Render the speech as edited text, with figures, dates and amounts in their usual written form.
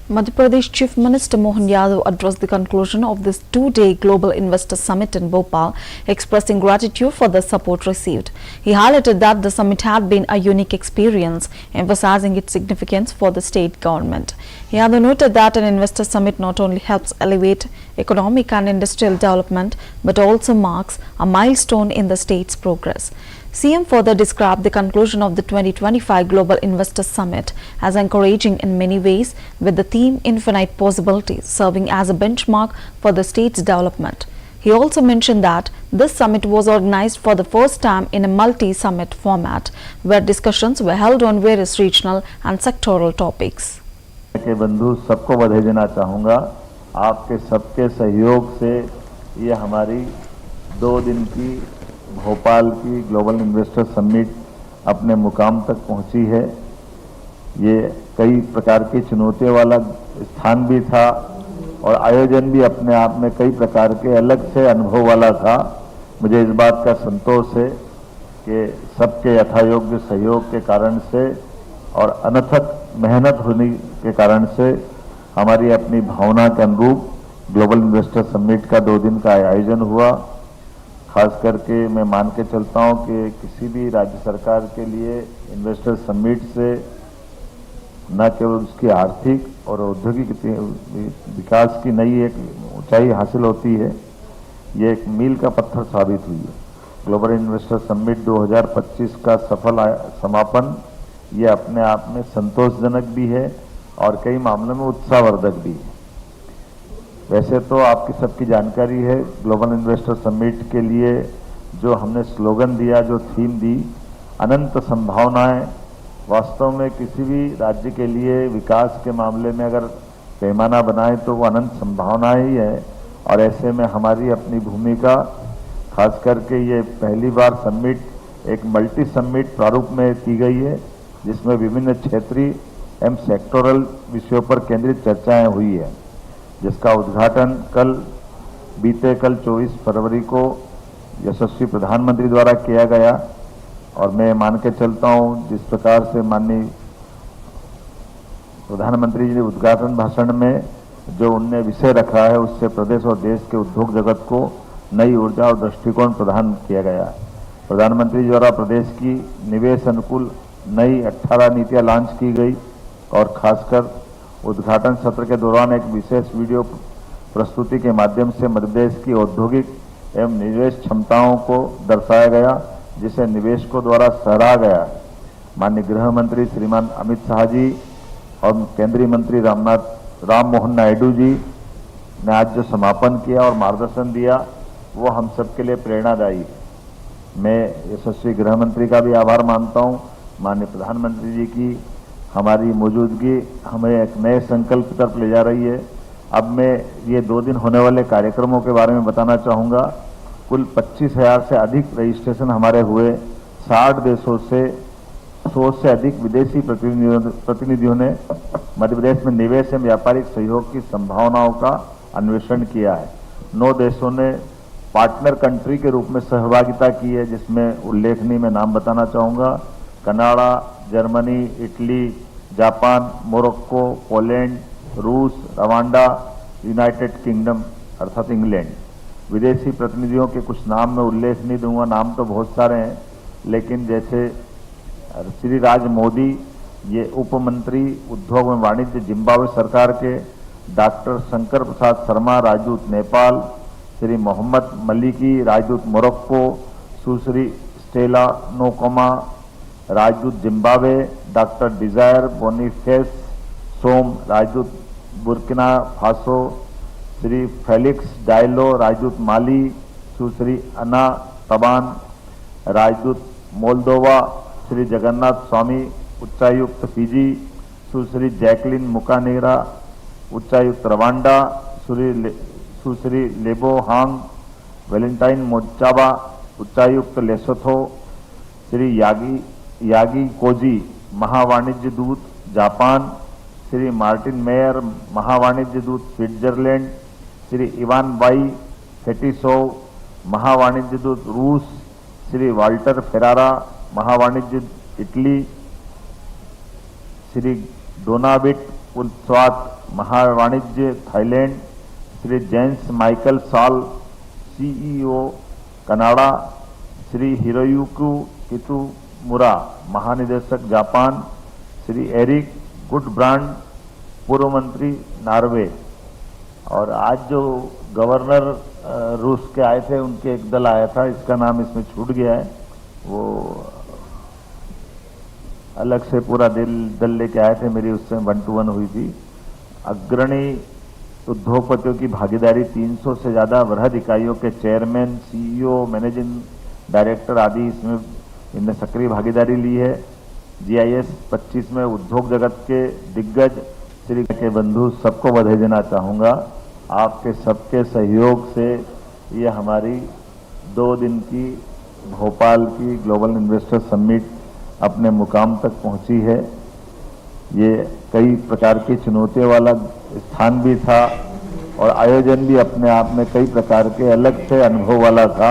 Madhya Pradesh Chief Minister Mohan Yadav addressed the conclusion of this two-day Global Investor Summit in Bhopal, expressing gratitude for the support received. He highlighted that the summit had been a unique experience, emphasizing its significance for the state government. Yadav noted that an investor summit not only helps elevate economic and industrial development, but also marks a milestone in the state's progress. CM further described the conclusion of the 2025 Global Investor Summit as encouraging in many ways, with the theme Infinite Possibilities serving as a benchmark for the state's development. He also mentioned that this summit was organized for the first time in a multi-summit format, where discussions were held on various regional and sectoral topics. के बंधु सबको बधाई देना चाहूँगा। आपके सबके सहयोग से ये हमारी 2 दिन की भोपाल की ग्लोबल इन्वेस्टर समिट अपने मुकाम तक पहुंची है। ये कई प्रकार की चुनौतियों वाला स्थान भी था और आयोजन भी अपने आप में कई प्रकार के अलग से अनुभव वाला था। मुझे इस बात का संतोष है कि सबके यथायोग्य सहयोग के कारण से और अनथक मेहनत होने के कारण से हमारी अपनी भावना के अनुरूप ग्लोबल इन्वेस्टर समिट का 2 दिन का आयोजन हुआ। खास करके मैं मान के चलता हूं कि किसी भी राज्य सरकार के लिए इन्वेस्टर समिट से न केवल उसकी आर्थिक और औद्योगिक विकास की नई एक ऊंचाई हासिल होती है, ये एक मील का पत्थर साबित हुई है। ग्लोबल इन्वेस्टर समिट 2025 का सफल समापन ये अपने आप में संतोषजनक भी है और कई मामलों में उत्साहवर्धक भी है। वैसे तो आपकी सबकी जानकारी है, ग्लोबल इन्वेस्टर समिट के लिए जो हमने स्लोगन दिया, जो थीम दी, अनंत संभावनाएं। वास्तव में किसी भी राज्य के लिए विकास के मामले में अगर पैमाना बनाए तो वो अनंत संभावनाएं ही है। और ऐसे में हमारी अपनी भूमिका, खास करके ये पहली बार समिट एक मल्टी समिट प्रारूप में की गई है, जिसमें विभिन्न क्षेत्रीय एवं सेक्टोरल विषयों पर केंद्रित चर्चाएं हुई है, जिसका उद्घाटन बीते कल 24 फरवरी को यशस्वी प्रधानमंत्री द्वारा किया गया। और मैं मान के चलता हूं, जिस प्रकार से माननीय प्रधानमंत्री जी ने उद्घाटन भाषण में जो उनने विषय रखा है, उससे प्रदेश और देश के उद्योग जगत को नई ऊर्जा और दृष्टिकोण प्रदान किया गया। प्रधानमंत्री द्वारा प्रदेश की निवेश अनुकूल नई 18 नीतियां लॉन्च की गई और खासकर उद्घाटन सत्र के दौरान एक विशेष वीडियो प्रस्तुति के माध्यम से मध्य प्रदेश की औद्योगिक एवं निवेश क्षमताओं को दर्शाया गया, जिसे निवेशकों द्वारा सराहा गया। माननीय गृह मंत्री श्रीमान अमित शाह जी और केंद्रीय मंत्री राम मोहन नायडू जी ने आज जो समापन किया और मार्गदर्शन दिया, वो हम सबके लिए प्रेरणादायी है। मैं यशस्वी गृह मंत्री का भी आभार मानता हूँ। माननीय प्रधानमंत्री जी की हमारी मौजूदगी हमें एक नए संकल्प की तरफ ले जा रही है। अब मैं ये 2 दिन होने वाले कार्यक्रमों के बारे में बताना चाहूँगा। कुल 25,000 से अधिक रजिस्ट्रेशन हमारे हुए। 60 देशों से 100 से अधिक विदेशी प्रतिनिधियों ने मध्य प्रदेश में निवेश एवं व्यापारिक सहयोग की संभावनाओं का अन्वेषण किया है। 9 देशों ने पार्टनर कंट्री के रूप में सहभागिता की है, जिसमें उल्लेखनीय मैं नाम बताना चाहूँगा: Canada, Germany, Italy, Japan, Morocco, Poland, रूस, रवांडा, यूनाइटेड किंगडम अर्थात इंग्लैंड। विदेशी प्रतिनिधियों के कुछ नाम मैं उल्लेख नहीं दूंगा, नाम तो बहुत सारे हैं, लेकिन जैसे श्री राज मोदी, ये उप मंत्री उद्योग एवं वाणिज्य जिम्बाब्वे सरकार के, डॉक्टर शंकर प्रसाद शर्मा राजदूत नेपाल, श्री मोहम्मद मलिकी राजदूत मोरक्को, सुश्री स्टेला नोकोमा राजदूत जिम्बाब्वे, डॉक्टर डिजायर बोनीफेस सोम राजदूत Burkina Faso, Shri Felix Diallo राजदूत माली, सुश्री अना तबान राजदूत मोल्दोवा, श्री जगन्नाथ स्वामी उच्चायुक्त फिजी, सुश्री जैकलिन मुकानेरा उच्चायुक्त रवांडा, सुश्री लेबो हांग वेलेंटाइन मोचाबा उच्चायुक्त लेसोथो, श्री यागी कोजी महावाणिज्य दूत जापान, श्री मार्टिन मेयर महावाणिज्य दूत स्विट्जरलैंड, श्री इवान बाई फेटिसोव महावाणिज्य दूत रूस, श्री वाल्टर फेरारा महावाणिज्य इटली, श्री डोनाविट पुलस्वात महावाणिज्य Thailand, Shri James Michael Saul CEO Canada, Shri Hiroyuki Kitamura महानिदेशक जापान, श्री एरिक गुडब्रांड पूर्व मंत्री नॉर्वे। और आज जो गवर्नर रूस के आए थे उनके एक दल आया था, इसका नाम इसमें छूट गया है, वो अलग से पूरा दल लेके आए थे, मेरी उससे 1 to 1 हुई थी। अग्रणी उद्योगपतियों की भागीदारी 300 से ज्यादा वृहद इकाइयों के चेयरमैन, सीईओ, मैनेजिंग डायरेक्टर आदि इसमें इनने सक्रिय भागीदारी ली है। GIS 25 में उद्योग जगत के दिग्गज श्री के बंधु सबको बधाई देना चाहूँगा। आपके सबके सहयोग से ये हमारी 2 दिन की भोपाल की ग्लोबल इन्वेस्टर समिट अपने मुकाम तक पहुंची है। ये कई प्रकार की चुनौतियों वाला स्थान भी था और आयोजन भी अपने आप में कई प्रकार के अलग से अनुभव वाला था।